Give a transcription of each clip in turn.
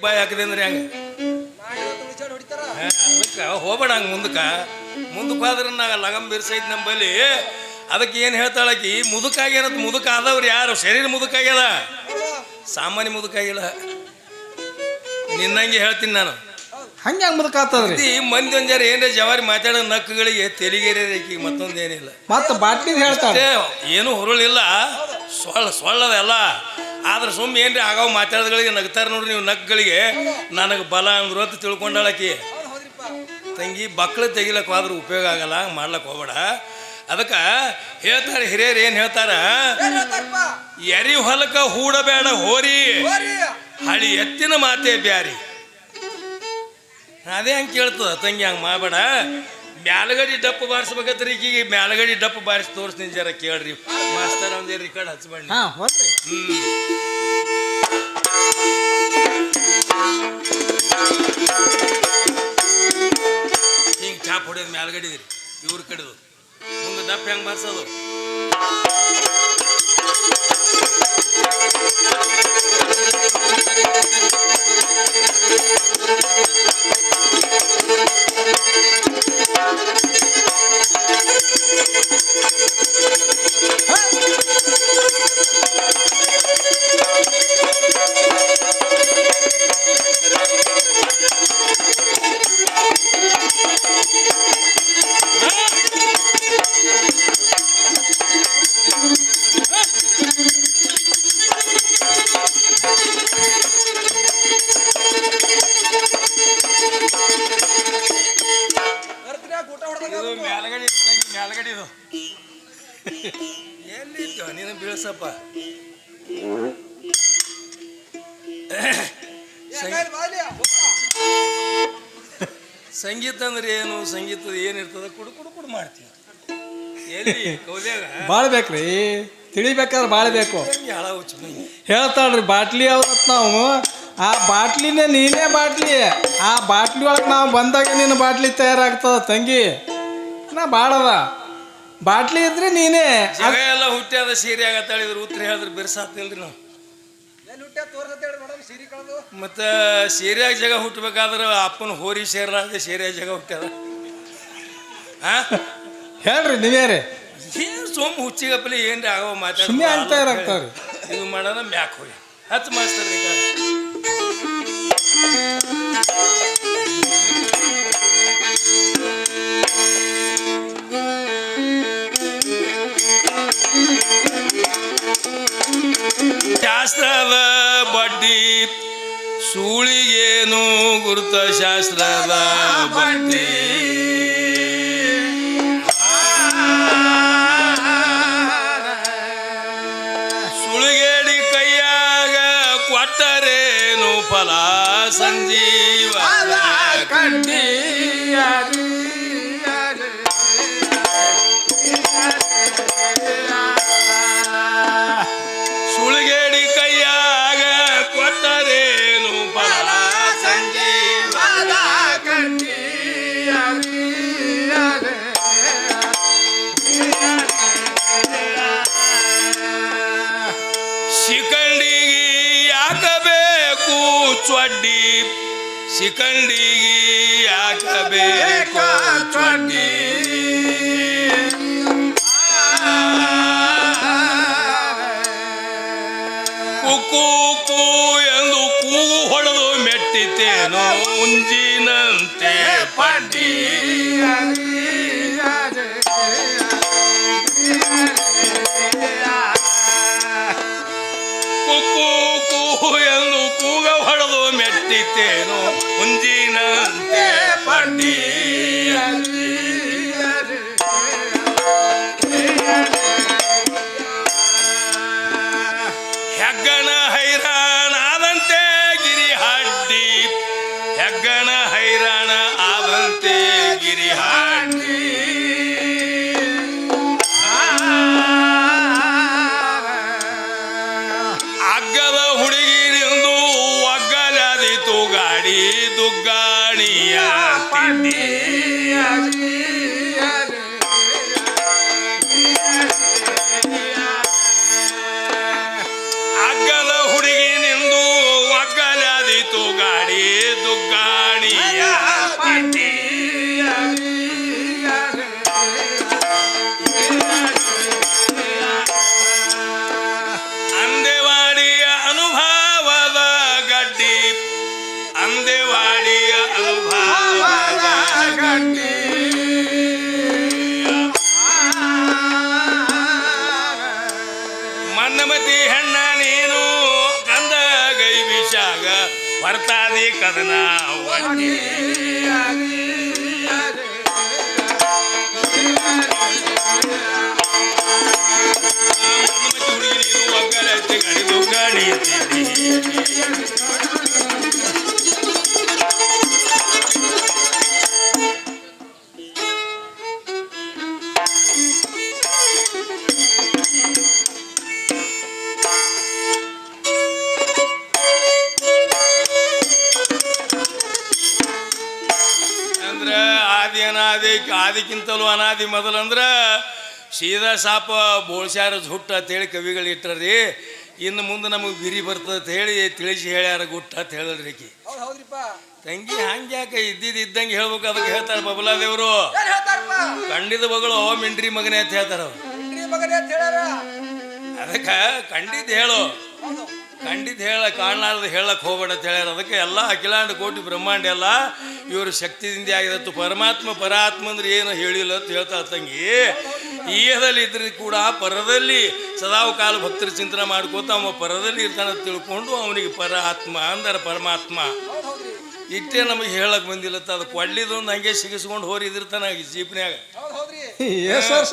ಬಾಯ್ ಹಾಕಿದೆ ಅಂದ್ರೆ ಹಂಗೆ ಅದಕ್ಕೆ ಹೋಗ್ಬೇಡ ಹಂಗೆ ಮುಂದಕ್ಕೆ ಹೋದ್ರೆ ನಾ ಲಗಂ ಬಿರ್ಸೈತಿ ನಂಬಲ್ಲಿ. ಅದಕ್ಕೆ ಏನು ಹೇಳ್ತಾಳಕಿ, ಮುದುಕಾಗ್ಯಾನತ್ ಮುದುಕ ಆದವ್ರು ಯಾರು? ಶರೀರ ಮುದುಕಾಗ್ಯದ, ಸಾಮಾನ್ಯ ಮುದುಕಾಗಿಲ್ಲ. ನಿನ್ನಂಗೆ ಹೇಳ್ತೀನಿ ನಾನು. ಹಂಗೆ ಮುದುಕ ಆಗ್ತದ್ರಿ. ಮಂದಿ ಒಂದ್ ಜರ ಏನ್ರ ಜವಾರಿ ಮಾತಾಡೋ ನಕ್ಕುಗಳಿಗೆ ತೆಲಿಗೇರಿ ಮತ್ತೊಂದೇನಿಲ್ಲ. ಮತ್ತೆ ಬಾಟ್ಲಿ ಹೇಳ್ತಾರೆ ಏನು ಹುರುಳಿಲ್ಲ, ಸೊಳ್ಳದೆಲ್ಲ. ಆದ್ರೆ ಸುಮ್ಮನೆ ಏನ್ರಿ ಆಗಾವ್ ಮಾತಾಡೋದ್ಗಳಿಗೆ ನಗ್ತಾರೆ ನೋಡ್ರಿ ನೀವು. ನಕ್ಕಗಳಿಗೆ ನನಗೆ ಬಲ ಅಂದ್ರು ಅಂತ ತಿಳ್ಕೊಂಡಾಳಕಿ. ತಂಗಿ ಬಕ್ಳು ತೆಗಿಲಕ್ಕೆ ಹೋದ್ರೆ ಉಪಯೋಗ ಆಗಲ್ಲ, ಹಂಗೆ ಮಾಡ್ಲಕ್ಕೆ ಹೋಗ್ಬೇಡ. ಅದಕ್ಕೆ ಹೇಳ್ತಾರೆ ಹಿರಿಯರು, ಏನು ಹೇಳ್ತಾರ, ಎರಿ ಹೊಲಕ ಹೂಡಬೇಡ ಹೋರಿ, ಹಳಿ ಎತ್ತಿನ ಮಾತೇ ಬ್ಯಾರಿ. ಅದೇ ಹಂಗೆ ಕೇಳ್ತದ ತಂಗಿ, ಹಂಗೆ ಮಾಡಬೇಡ. ಮ್ಯಾಲಗಡಿ ಡಪ್ಪು ಬಾರಿಸ್ಬೇಕತ್ರಿ ಈಗೀಗ. ಮ್ಯಾಲಗಡಿ ಡಪ್ಪು ಬಾರಿಸಿ ತೋರಿಸ್ತೀನಿ, ಜರ ಕೇಳ್ರಿ ಮಾಸ್ತರ್. ಒಂದೇ ರಿಕಾರ್ಡ್ ಹಚ್ಬೇಡಿ. ಹಿಂಗೆ ಚಾಪ್ ಹೊಡೆಯೋದು ಮ್ಯಾಲಗಡಿದ್ರಿ ಇವ್ರ ಕಡೆದು. ಮುಂದೆ ಡಪ್ಪು ಹೆಂಗೆ ಬಾರಿಸೋದು? ಮ್ಯಾಲಗಡಿದು ಎಲ್ಲಿತ್ತು ನೀನು ಬೀಳ್ಸಪ್ಪ. ಸಂಗೀತ ಅಂದ್ರೆ ಏನು? ಸಂಗೀತದ ಏನಿರ್ತದ? ಕುಡು ಮಾಡ್ತೀವಿ. ಎಲ್ಲಿ ಕೌಲ್ಯಾಗ ಭಾಳ ಬೇಕ್ರಿ, ತಿಳಿಬೇಕಾದ್ರೆ ಭಾಳ ಬೇಕು. ಹೇಳ್ತಾಳ್ರಿ ಬಾಟ್ಲಿ ಅವ್ರತ್ ನಾವು. ಆ ಬಾಟ್ಲಿನೇ ನೀನೇ ಬಾಟ್ಲಿ. ಆ ಬಾಟ್ಲಿ ಒಳಗೆ ನಾವು ಬಂದಾಗ ನಿನ್ನ ಬಾಟ್ಲಿ ತಯಾರಾಗ್ತದ ತಂಗಿ. ನಾ ಭಾಳದ ಬಾಟ್ಲಿ ಇದ್ರೆ ನೀನೇ. ಜಗ ಎಲ್ಲ ಹುಟ್ಟ್ಯಾದ ಸೀರೆ ಆಗತ್ತಾಳಿದ್ರು ಉತ್ತರ ಹೇಳಿದ್ರೆ ಬಿರ್ಸಾತಿಲ್ರಿ ನಾವು. ಮತ್ತೆ ಸೀರೆಯಾಗ ಜಗ ಹುಟ್ಟಬೇಕಾದ್ರೆ ಅಪ್ಪನ ಹೋರಿ ಸೇರ್ಲಾರ್ದೆ ಸೀರೆಯಾಗ ಜಗ ಹುಟ್ಟ್ಯಾದ. ಹೇಳ್ರಿ ನೀವೇರಿ. ಸೋಮ್ ಹುಚ್ಚಿಗಪ್ಪಲಿ ಏನ್ರಿ ಆಗೋ ಮಾತಾಡ ತಯಾರಾಗ್ತಾವ್ರಿ. ಇದು ಮಾಡೋಣ ಮ್ಯಾಕ್ ಹೋಗಿ ಹತ್ತು ಮಾಸ್ತರ್ ಶಾಸ್ತ್ರದ ಬಡ್ಡಿ ಸೂಳಿಗೇನು ಗುರುತ? ಶಾಸ್ತ್ರದ ಬಡ್ಡಿ ಸುಳಿಗೇಡಿ ಕೈಯಾಗ ಕೊಟ್ಟರೇನು ಫಲ? ಸಂಜೀವ ಕಡ್ಡಿ ಸುಳಿಗೇಡಿ ಕೈಯಾಗ ಕೊಟ್ಟರೇನು ಫಲ? ಸಂಜೀವ ಕಡ್ಡಿ ಶಿಖಂಡಿಗೆ ಯಾಕಬೇಕು ಚೊಡ್ಡಿ? ಶಿಖಂಡಿಗೆ ಯಾಕಬೇಕು ಚೊಡ್ಡಿ? ಕುಕ್ಕು ಎಂದು ಕೂಗು ಹೊಡೆದು ಮೆಟ್ಟಿತೇನೋ ಮುಂಜಿನಂತೆ ಪಡ್ಡಿ. ಕುಕ್ಕು ಎಂದು ಕೂಗ ಹೊಡೆದು ಮೆಟ್ಟಿತೇನೋ ಮುಂಜಿನಂತೆ ಪಡ್ಡಿ. ಹೆಗ್ಗಣ ಹೈರಾಣ ಆದಂತೆ ಗಿರಿ ಹಡ್ಡಿ. ಹೆಗ್ಗಣ ಹೈರಾಣ ಆದಂತೆ ಗಿರಿ ಹಡ್ಡಿ. ಅಗ್ಗದ ಹುಡುಗಿರಿಂದು ಒಗ್ಗಲಾದಿತು ಗಾಡಿ ದುಗ್ಗಾಣಿಯ ತಿಂಡಿ. ಅಗ್ಗದ ಹುಡುಗಿನಿಂದು ಒಗ್ಗಲಾದಿತು ಗಾಡಿ ತಾಯಿ ದುಗ್ಗಾಣಿಯ ಪಟ್ಟಿ ಅಂದೆವಾಡಿಯ ಅನುಭವದ ಗಡ್ಡಿ ಅಂದೆವಾಡಿಯ ಅನುಭವದ ಗಡ್ಡಿ ಮನ್ನಮತಿ ಹೆಣ್ಣ ನೀನು ಗಂಧ ಗೈ ವಿಷಾಗ ಬರ್ತಾದಿ ಕದನ ಒಡ್ಡಿ ಹುಡುಗಿ ನೀನು ಒಗ್ಗಲತ್ತಿ ಗಡಿದು ಗಾಡಿಯುತ್ತೀನಿ ಅಂದ್ರೆ ಆದಿ ಅನಾದಿ ಆದಿಕ್ಕಿಂತಲೂ ಅನಾದಿ ಮೊದಲಂದ್ರ ಸೀದಾ ಸಾಪ ಬೋಳ್ಸ್ಯಾರ ಹುಟ್ಟ ಅಂತೇಳಿ ಕವಿಗಳು ಇಟ್ಟರಿ. ಇನ್ನು ಮುಂದೆ ನಮಗೆ ಬಿರಿ ಬರ್ತದೆ ಅಂತ ಹೇಳಿ ತಿಳಿಸಿ ಹೇಳ್ಯಾರ ಗುಟ್ಟ ಅಂತ ಹೇಳಿದ್ರಿ ಆಕಿ ತಂಗಿ. ಹಂಗ್ಯಾಕೆ ಇದ್ದಂಗೆ ಹೇಳ್ಬೇಕು ಅದಕ್ಕೆ ಹೇಳ್ತಾರೆ ಬಬಲಾದೇವರು. ಕಂಡಿದ ಮಗಳು ಮಿಂಡ್ರಿ ಮಗನೇ ಅಂತ ಹೇಳ್ತಾರ. ಅದಕ್ಕೆ ಕಂಡಿದ್ದು ಹೇಳ ಕಾಣಲಾರ್ದು ಹೇಳಕ್ಕೆ ಹೋಗ್ಬೇಡ ಅಂತ ಹೇಳ್ಯಾರ. ಅದಕ್ಕೆ ಎಲ್ಲ ಅಖಿಲಾಂಡ ಕೋಟಿ ಬ್ರಹ್ಮಾಂಡ ಎಲ್ಲ ಇವರು ಶಕ್ತಿದಿಂದ ಆಗಿದತ್ತು. ಪರಮಾತ್ಮ ಪರಾತ್ಮ ಅಂದ್ರೆ ಏನು ಹೇಳಿಲ್ಲ ಅಂತ ಹೇಳ್ತಾ ತಂಗಿ. ಈಹದಲ್ಲಿ ಇದ್ರೆ ಕೂಡ ಪರದಲ್ಲಿ ಸದಾವ ಕಾಲ ಭಕ್ತರ ಚಿಂತನೆ ಮಾಡ್ಕೋತ ಅವ ಪರದಲ್ಲಿ ಇರ್ತಾನೆ ತಿಳ್ಕೊಂಡು ಅವನಿಗೆ ಪರಾತ್ಮ ಅಂದ್ರೆ ಪರಮಾತ್ಮ ಇಟ್ಟೇ ನಮಗೆ ಹೇಳಕ್ ಬಂದಿಲ್ಲತ್ತ. ಅದು ಕೊಡ್ಲಿದೊಂದು ಹಂಗೆ ಸಿಗಿಸ್ಕೊಂಡು ಹೋರಿದಿರ್ತಾನ ಜೀಪ್ನ್ಯಾಗ.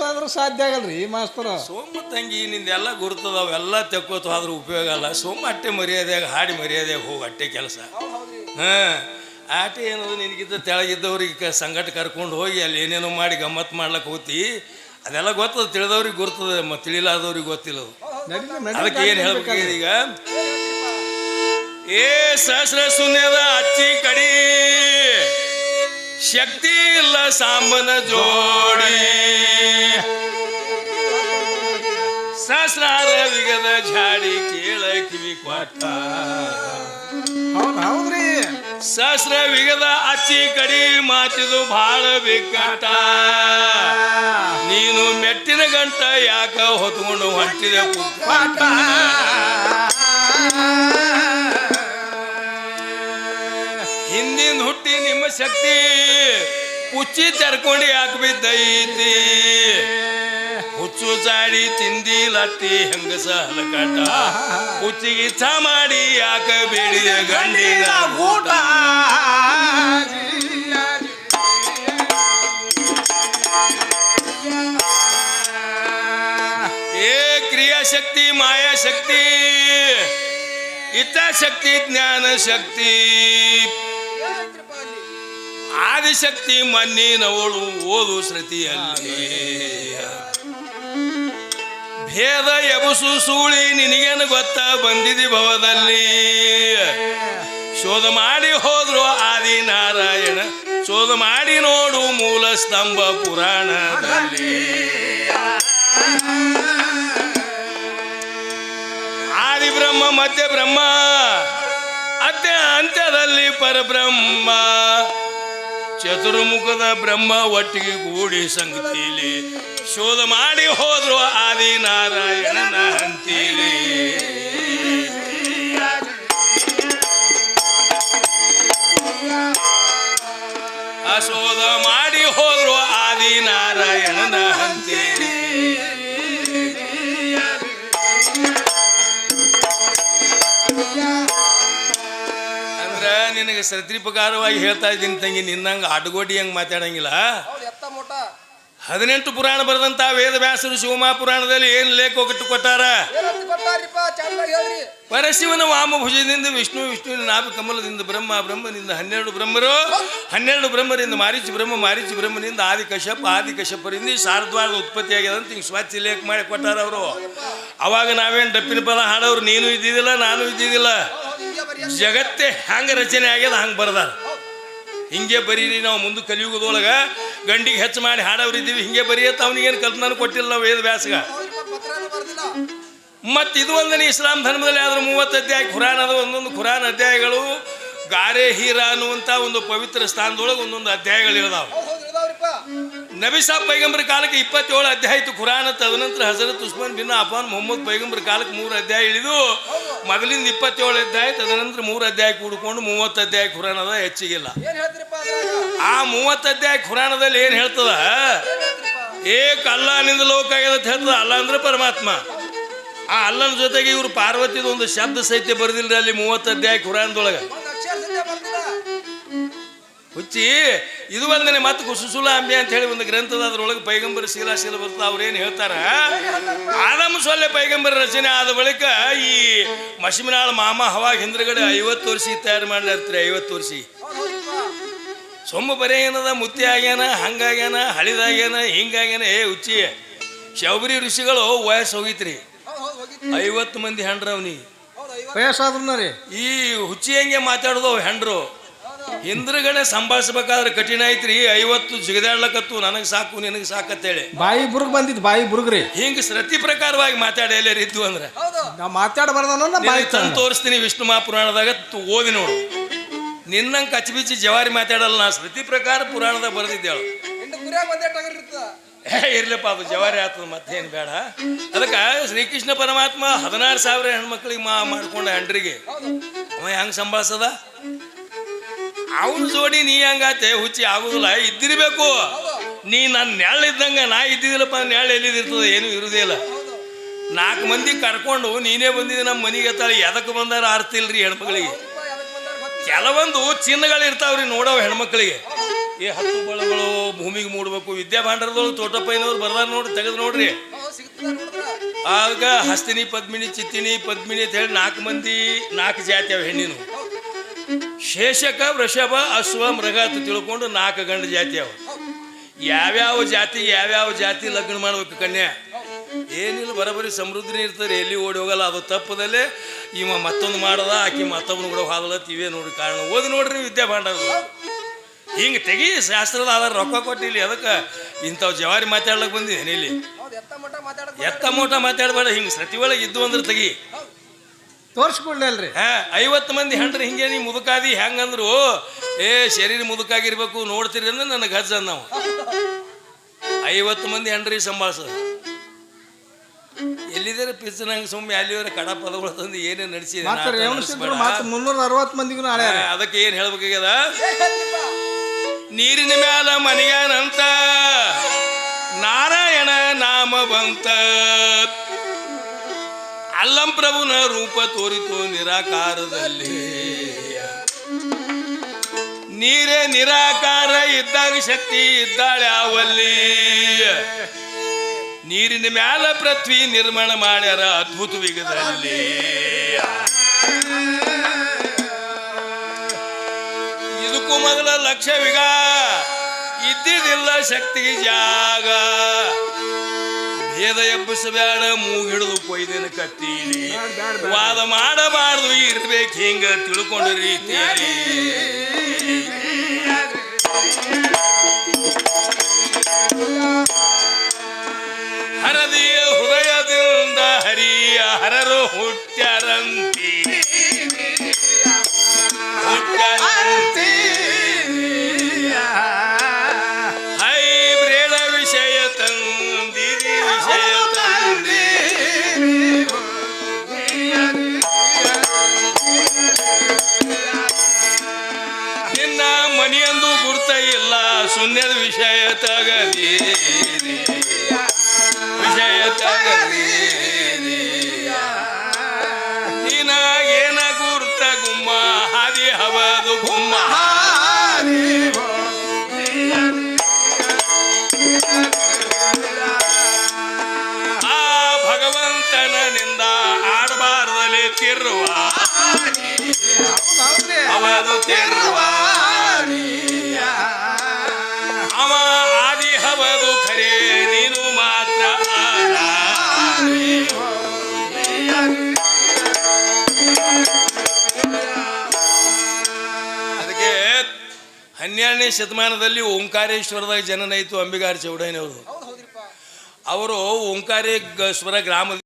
ಆದ್ರೂ ಸಾಧ್ಯ ಆಗಲ್ರಿ ಮಾಸ್ತರ. ಸೋಮ ತಂಗಿ ನಿಂದೆಲ್ಲ ಗುರ್ತದ ಅವೆಲ್ಲ ತೆಕ್ಕೋತ ಆದ್ರೂ ಉಪಯೋಗ ಅಲ್ಲ. ಸೋಮ ಅಟ್ಟೆ ಮರ್ಯಾದೆಯಾಗ ಹಾಡಿ ಮರ್ಯಾದೆಯಾಗ ಹೋಗಿ ಅಟ್ಟೆ ಕೆಲಸ. ಆಟೆ ಏನದು ನಿನಗಿದ್ದ ತೆಳಗಿದ್ದವ್ರಿಗೆ ಸಂಗಟ ಕರ್ಕೊಂಡು ಹೋಗಿ ಅಲ್ಲಿ ಏನೇನೋ ಮಾಡಿ ಗಮ್ಮತ್ತು ಮಾಡ್ಲಕ್ಕೆ ಹೋಗ್ತಿ. ಅದೆಲ್ಲ ಗೊತ್ತದ, ತಿಳಿದವ್ರಿಗೆ ಗುರ್ತದ, ತಿಳಿಲಾದವ್ರಿಗೆ ಗೊತ್ತಿಲ್ಲ. ಅದಕ್ಕೆ ಏನು ಹೇಳ್ಬೇಕಾಗಿದೆ ಈಗ, ಏ ಸಹಸ್ರ ಶೂನ್ಯದ ಅಚ್ಚಿ ಕಡಿ ಶಕ್ತಿ ಇಲ್ಲ ಸಾಂಬನ ಜೋಡಿ ಸಹಸ್ರಾರ ವಿಗದ ಝಾಡಿ ಕೇಳ ಕಿವಿ ಕೊಟ್ಟ. ಹೌದ್ರಿ, ಸಹಸ್ರ ವಿಗದ ಅಚ್ಚಿ ಕಡಿ ಮಾತಿದು ಭಾಳ ಬಿಕ್ಕಟ. ನೀನು ಮೆಟ್ಟಿನ ಗಂಟ ಯಾಕ ಹೊತ್ಕೊಂಡು ಹೊಂಟಿದೆ ಪುಟ್ಟ. ಹಿಂದಿಂದ ಹುಟ್ಟಿ ನಿಮ್ಮ ಶಕ್ತಿ ಹುಚ್ಚಿ ತೆರ್ಕೊಂಡು ಯಾಕೆ ಬಿದ್ದೈತಿ. ಹುಚ್ಚು ಚಾಡಿ ತಿಂದಿ ಲತ್ತಿ ಹೆಂಗಸ ಹಲಕಟ. ಹುಚ್ಚಿಗೆ ಇಚ್ಛಾ ಮಾಡಿ ಯಾಕ ಬೇಡಿದ ಗಂಡಿನ ಊಟ. ಏ ಕ್ರಿಯಾಶಕ್ತಿ ಮಾಯಾಶಕ್ತಿ ಇಚ್ಛಾಶಕ್ತಿ ಜ್ಞಾನ ಶಕ್ತಿ ಆದಿಶಕ್ತಿ ಮಣ್ಣಿನವಳು ಓದು ಶ್ರುತಿಯಲ್ಲಿ. ಭೇದ ಎಬಸು ಸೂಳಿ ನಿನಗೇನು ಗೊತ್ತ ಬಂದಿದಿ ಭವದಲ್ಲಿ. ಶೋಧ ಮಾಡಿ ಹೋದ್ರು ಆದಿ ನಾರಾಯಣ, ಶೋಧ ಮಾಡಿ ನೋಡು ಮೂಲ ಸ್ತಂಭ ಪುರಾಣದಲ್ಲಿ. ಆದಿ ಬ್ರಹ್ಮ ಮಧ್ಯ ಬ್ರಹ್ಮ ಅಂತ್ಯದಲ್ಲಿ ಪರಬ್ರಹ್ಮ. ಚತುರ್ಮುಖದ ಬ್ರಹ್ಮ ಒಟ್ಟಿಗೆ ಕೂಡಿ ಸಂಗತಿಲಿ ಶೋಧ ಮಾಡಿ ಹೋದ್ರು ಆದಿ ನಾರಾಯಣನ ಹಂತಿಲಿ. ಶೋಧ ಮಾಡಿ ಹೋದ್ರು ಆದಿ ನಾರಾಯಣನ ಹಂತಿಲಿ. ಅಂದ್ರೆ ನಿನಗೆ ಶ್ರದ್ಧಿ ಪ್ರಕಾರವಾಗಿ ಹೇಳ್ತಾ ಇದ್ದೀನಿ ತಂಗಿ, ನಿನ್ನಂಗೆ ಅಡ್ಗೋಡಿ ಹಂಗೆ ಮಾತಾಡಂಗಿಲ್ಲ. 18 ಪುರಾಣ ಬರೆದಂತ ವೇದ ವ್ಯಾಸರು ಶಿವಮಾ ಪುರಾಣದಲ್ಲಿ ಏನು ಲೇಖ ಒಗಟ್ಟು ಕೊಟ್ಟಾರ. ಪರಶಿವನ ವಾಮಭುಜದಿಂದ ವಿಷ್ಣು, ವಿಷ್ಣುವಿನ ನಾಭಿ ಕಮಲದಿಂದ ಬ್ರಹ್ಮ, ಬ್ರಹ್ಮನಿಂದ 12 ಬ್ರಹ್ಮರು, 12 ಬ್ರಹ್ಮರಿಂದ ಮಾರೀಚಿ ಬ್ರಹ್ಮ, ಮಾರೀಚಿ ಬ್ರಹ್ಮನಿಂದ ಆದಿ ಕಶ್ಯಪ, ಆದಿ ಕಶ್ಯಪರಿಂದ ಶಾರದ್ವಾರದ ಉತ್ಪತ್ತಿ ಆಗ್ಯದ ಅಂತ ಹಿಂಗೆ ಸ್ವಚ್ಛ ಲೇಖ ಮಾಡಿ ಕೊಟ್ಟಾರ ಅವರು. ಅವಾಗ ನಾವೇನು ಡಪ್ಪಿನ ಪದ ಹಾಡೋರು ನೀನು ಇದ್ದಿದ್ದಿಲ್ಲ, ನಾನು ಇದ್ದಿದ್ದಿಲ್ಲ. ಜಗತ್ತೇ ಹ್ಯಾಂಗೆ ರಚನೆ ಆಗ್ಯದ ಹಂಗೆ ಬರದಾರ. ಹಿಂಗೆ ಬರೀರಿ, ನಾವು ಮುಂದೆ ಕಲಿಯುಗದೊಳಗೆ ಗಂಡಿಗೆ ಹೆಚ್ಚು ಮಾಡಿ ಹಾಡವ್ರಿದ್ದೀವಿ, ಹಿಂಗೆ ಬರೀಯತ್ತ ಅವನಿಗೇನು ಕಲ್ಪನಾನು ಕೊಟ್ಟಿಲ್ಲ ನಾವು ವೇದ ವ್ಯಾಸಗ. ಮತ್ತು ಇದು ಒಂದನೇ ಇಸ್ಲಾಂ ಧರ್ಮದಲ್ಲಿ ಆದ್ರೆ 30 ಅಧ್ಯಾಯ ಖುರಾನ್ ಅದ. ಒಂದೊಂದು ಖುರಾನ್ ಅಧ್ಯಾಯಗಳು ಗಾರೆ ಹೀರಾ ಅನ್ನುವಂತ ಒಂದು ಪವಿತ್ರ ಸ್ಥಾನದೊಳಗೆ ಒಂದೊಂದು ಅಧ್ಯಾಯಗಳಿರ್ದಾವ. ನಬಿ ಸಾಬ್ ಪೈಗಂಬರ್ ಕಾಲಕ್ಕೆ 27 ಅಧ್ಯಾಯ ಇತ್ತು ಖುರಾನ್. ತದನಂತರ ಹಜರತ್ ಉಸ್ಮಾನ್ ಬಿನ್ ಅಫಾನ್ ಮೊಹಮ್ಮದ್ ಪೈಗಂಬರ್ ಕಾಲಕ್ಕೆ 3 ಅಧ್ಯಾಯ ಇಳಿದು ಮೊದಲಿಂದ 27 ಅಧ್ಯಾಯ, ತದನಂತರ 3 ಅಧ್ಯಾಯ ಕೂಡಿಕೊಂಡು 30 ಅಧ್ಯಾಯ ಖುರಾನ್ ಅದ, ಹೆಚ್ಚಿಗಿಲ್ಲ. ಆ 30 ಅಧ್ಯಾಯ ಖುರಾನದಲ್ಲಿ ಏನ್ ಹೇಳ್ತದ? ಏಕ್ ಅಲ್ಲಾನಿಂದ ಲೋಕ ಆಗ್ಯದ ಅಂತ ಹೇಳ್ತದ. ಅಲ್ಲ ಅಂದ್ರೆ ಪರಮಾತ್ಮ. ಆ ಅಲ್ಲನ ಜೊತೆಗೆ ಇವರು ಪಾರ್ವತಿದ ಒಂದು ಶಬ್ದ ಸಹಿತ ಬರೆದಿಲ್ರಿ ಅಲ್ಲಿ 30 ಅಧ್ಯಾಯ ಖುರಾನ್ದೊಳಗ. ಹುಚ್ಚಿ ಇದು ಒಂದನೆ ಮತ್ತೆ ಕುಸುಸುಲ ಅಂಬೆ ಅಂತ ಹೇಳಿ ಒಂದು ಗ್ರಂಥದ ಅದ್ರೊಳಗೆ ಪೈಗಂಬರ್ ಶೀಲಾಶೀಲ ಬರ್ತಾ ಅವ್ರೇನು ಹೇಳ್ತಾರ, ಆದಮ್ ಸೊಲ್ಲೆ ಪೈಗಂಬರ್ ರಚನೆ ಆದ ಬಳಿಕ ಈ ಮಶಿಮಿನಾಳ ಮಾಮ ಹವಾಗ ಹಿಂದ್ರಗಡೆ 50 ವರ್ಷ ತಯಾರು ಮಾಡ್ಲಾರ್ತೀರಿ. 50 ವರ್ಷ ಸೊಮ್ಮ ಬರೇ ಏನದ ಮುತ್ತಿ ಆಗ್ಯಾನ, ಹಂಗಾಗ್ಯಾನ, ಹಳಿದಾಗ್ಯಾನ, ಹಿಂಗಾಗ್ಯಾನ. ಹುಚ್ಚಿ ಶೌಬರಿ ಋಷಿಗಳು ವಯಸ್ಸು ಹೋಗಿತ್ರಿ. 50 ಮಂದಿ ಹೆಂಡ್ರವ್ನಿ ವಯಸ್ಸಾದ್ರು ರೀ. ಈ ಹುಚ್ಚಿ ಹೆಂಗೆ ಮಾತಾಡೋದು ಹೆಂಡ್ರು ಹಿಂದ್ರಗಡೆ ಸಂಭಾಳಿಸ್ಬೇಕಾದ್ರೆ ಕಠಿಣ ಐತ್ರಿ. 50 ಜಿಗದಾಡ್ಲಕತ್ತು, ನನಗೆ ಸಾಕು ನಿನಗೆ ಸಾಕತ್ತೇಳಿ ಬಾಯಿ ಬುರ್ಗ್ ಬಂದಿತ್ತು. ಬಾಯಿ ಬುರ್ಗ್ರಿ ಹಿಂಗ ಶ್ರುತಿ ಪ್ರಕಾರವಾಗಿ ಮಾತಾಡಿ ಎಲ್ಲರೂ ಇದ್ದು ಅಂದ್ರೆ ನಾವು ಮಾತಾಡಬಾರ್ದ ಬಾಯಿ ತಂದು ತೋರಿಸ್ತೀನಿ. ವಿಷ್ಣು ಮಹಾಪುರಾಣದಾಗ ಓದಿ ನೋಡು. ನಿನ್ನಂಗೆ ಕಚ್ಚಿಬಿಚ್ಚಿ ಜವಾರಿ ಮಾತಾಡಲ್ಲ. ನಾ ಶ್ರುತಿ ಪ್ರಕಾರ ಪುರಾಣದಾಗ ಬರೆದಿದ್ದೇಳು. ಇರ್ಲಪ್ಪ, ಅದು ಜವಾರಿ ಆಗ್ತದ, ಮತ್ತೇನು ಬೇಡ. ಅದಕ್ಕೆ ಶ್ರೀಕೃಷ್ಣ ಪರಮಾತ್ಮ 16,000 ಹೆಣ್ಮಕ್ಳಿಗೆ ಮಾಡ್ಕೊಂಡ ಹೆಂಡ್ರಿಗೆ ಅವ ಹೆಂಗ್ ಸಂಭಾಳಿಸದ? ಅವನ ಜೋಡಿ ನೀ ಹಂಗಾತೆ ಹುಚ್ಚಿ ಆಗುದಿಲ್ಲ. ಇದ್ದಿರ್ಬೇಕು. ನೀ ನನ್ನ ನೆಳ್ಳ ಇದ್ದಂಗ ನಾ ಇದ್ದಿದ್ದಿಲ್ಲಪ್ಪ. ನೆಳ್ಳ ಎಲ್ಲಿದಿರ್ತದ? ಏನು ಇರುದೇ ಇಲ್ಲ. 4 ಮಂದಿ ಕರ್ಕೊಂಡು ನೀನೇ ಬಂದಿದ್ದೆ ನಮ್ಮ ಮನೆಗೆ ತಾಳಿ. ಎದಕ್ಕೆ ಬಂದಾರ ಆರ್ತಿಲ್ರಿ ಹೆಣ್ಮಕ್ಳಿಗೆ. ಕೆಲವೊಂದು ಚಿನ್ನಗಳು ಇರ್ತಾವ್ರಿ ನೋಡವ ಹೆಣ್ಮಕ್ಳಿಗೆ. ಈ 10 ಬಳಗಳು ಭೂಮಿಗೆ ಮೂಡ್ಬೇಕು. ವಿದ್ಯಾಭಾಂಡರದೊಳಗೆ ತೋಟಪ್ಪಯ್ಯನವ್ರು ಬರ್ದಾರ ನೋಡಿ, ತೆಗೆದು ನೋಡ್ರಿ. ಆಗ ಹಸ್ತಿನಿ, ಪದ್ಮಿನಿ, ಚಿತ್ತಿನಿ, ಪದ್ಮಿನಿ ಅಂತ ಹೇಳಿ 4 ಮಂದಿ 4 ಜಾತಿ ಅವ ಹೆಣ್ಣಿನ. ಶೇಷಕ, ವೃಷಭ, ಅಶ್ವ, ಮೃಗ ಅಂತ ತಿಳ್ಕೊಂಡು 4 ಗಂಡು ಜಾತಿ ಅವ. ಯಾವ್ಯಾವ ಜಾತಿ ಲಗ್ನ ಮಾಡ್ಬೇಕು ಕನ್ಯಾ? ಏನಿಲ್ಲ, ಬರೋಬರಿ ಸಮೃದ್ಧಿ ಇರ್ತಾರೆ, ಎಲ್ಲಿ ಓಡಿ ಹೋಗಲ್ಲ. ಅದು ತಪ್ಪದಲ್ಲೇ ಇವ ಮತ್ತೊಂದು ಮಾಡದ, ಆಕಿ ಮತ್ತೊಬ್ಬನ ಕೂಡ ಹಾದಲತ್ತ. ಇವೇ ನೋಡ್ರಿ ಕಾರಣ. ಓದಿ ನೋಡ್ರಿ ವಿದ್ಯಾಭಾಂಡರ. ಹಿಂಗೆ ತೆಗಿ ಶಾಸ್ತ್ರದ ಆಧಾರ ರೊಕ್ಕ ಕೊಟ್ಟಿಲ್ಲಿ. ಅದಕ್ಕೆ ಇಂಥವು ಜವಾರಿ ಮಾತಾಡ್ಲಕ್ಕೆ ಬಂದಿದ್ದೇನೆ ಇಲ್ಲಿ. ಎತ್ತ ಮೋಟ ಮಾತಾಡಬೇಡ. ಹಿಂಗೆ ಸತಿ ಒಳಗೆ ಇದ್ದು ಅಂದ್ರೆ ತೆಗಿ. ತೋರಿಸ್ಕೊಡ್ಲಲ್ರಿ. 50 ಮಂದಿ ಹೆಂಡ್ರಿ ಹಿಂಗೆ ನೀ ಮುದುಕಾದಿ ಹೆಂಗಂದ್ರು ಶರೀರ ಮುದುಕಾಗಿರ್ಬೇಕು ನೋಡ್ತೀರಿ ಅಂದ್ರೆ ನನಗೆ ಹಜ್ಜ ನಾವು 50 ಮಂದಿ ಹೆಂಡ್ರಿ ಸಂಭಾಳಿಸೋದು. ಎಲ್ಲಿದ್ದಾರೆ ಪಿಚ್ಚ ನಂಗೆ ಸುಮ್ಮನೆ ಅಲ್ಲಿವರ ಕಡ ಪದಗಳು ತಂದು ಏನೇನು ನಡೆಸಿದೆ. 360 ಮಂದಿಗೂ ಅದಕ್ಕೆ ಏನು ಹೇಳ್ಬೇಕಾಗ್ಯದ? ನೀರಿನ ಮ್ಯಾಲ ಮನೆಯಾನಂತ ನಾರಾಯಣ ನಾಮ ಬಂತ. ಅಲ್ಲಂ ಪ್ರಭುನ ರೂಪ ತೋರಿತು ನಿರಾಕಾರದಲ್ಲಿ. ನೀರೇ ನಿರಾಕಾರ ಇದ್ದಾಗ ಶಕ್ತಿ ಇದ್ದಾಳೆ ಅವಲ್ಲಿ. ನೀರಿನ ಮ್ಯಾಲ ಪೃಥ್ವಿ ನಿರ್ಮಾಣ ಮಾಡ್ಯಾರ ಅದ್ಭುತ ವೇಗದಲ್ಲಿ. ಇದಕ್ಕೂ ಮೊದಲ ಲಕ್ಷ ವೇಗ ಇದ್ದಿದ್ದಿಲ್ಲ ಶಕ್ತಿಗೆ ಜಾಗ. ಭೇದ ಎಬ್ಬಿಸಬೇಡ, ಮೂಗಿಡಿದು ಕೊಯ್ದೇನ ಕತ್ತೀರಿ. ವಾದ ಮಾಡಬಾರ್ದು, ಇರ್ಬೇಕು ಹಿಂಗ ತಿಳ್ಕೊಂಡ ರೀತಿಯಲ್ಲಿ. ಹರದಿಯ ಹೃದಯದಿಂದ ಹರಿಯ ಹರರು ಹುಟ್ಟ್ಯಾರಂತಿ. ಹೈಬ್ರೇಡ ವಿಷಯ ತಂದಿರಿ, ವಿಷಯ ತಂದಿ. ನಿನ್ನ ಮನೆಯಂದು ಗುರ್ತ ಇಲ್ಲ, ಶೂನ್ಯದ ವಿಷಯ ತಗದಿ, ವಿಷಯ ತಗದಿ. ನೀನಾಗೇನ ಗುರ್ತ ಗುಮ್ಮ ಹಾದಿ ಹವದು ಗುಮ್ಮ. ಆ ಭಗವಂತನಿಂದ ಆಡಬಾರ್ದಲ್ಲಿ ತಿರುವ ಅವದು ತಿರುವ. ಅವ ಆದಿ ಹವದು ಖರೆ, ನೀನು ಮಾತ್ರ ಅದಕ್ಕೆ 12ನೇ ಶತಮಾನದಲ್ಲಿ ಓಂಕಾರೇಶ್ವರದಾಗ ಜನನ ಆಯಿತು ಅಂಬಿಗಾರ ಚೌಡಯ್ಯನವರು. ಅವರು ಓಂಕಾರೇಶ್ವರ ಗ್ರಾಮದ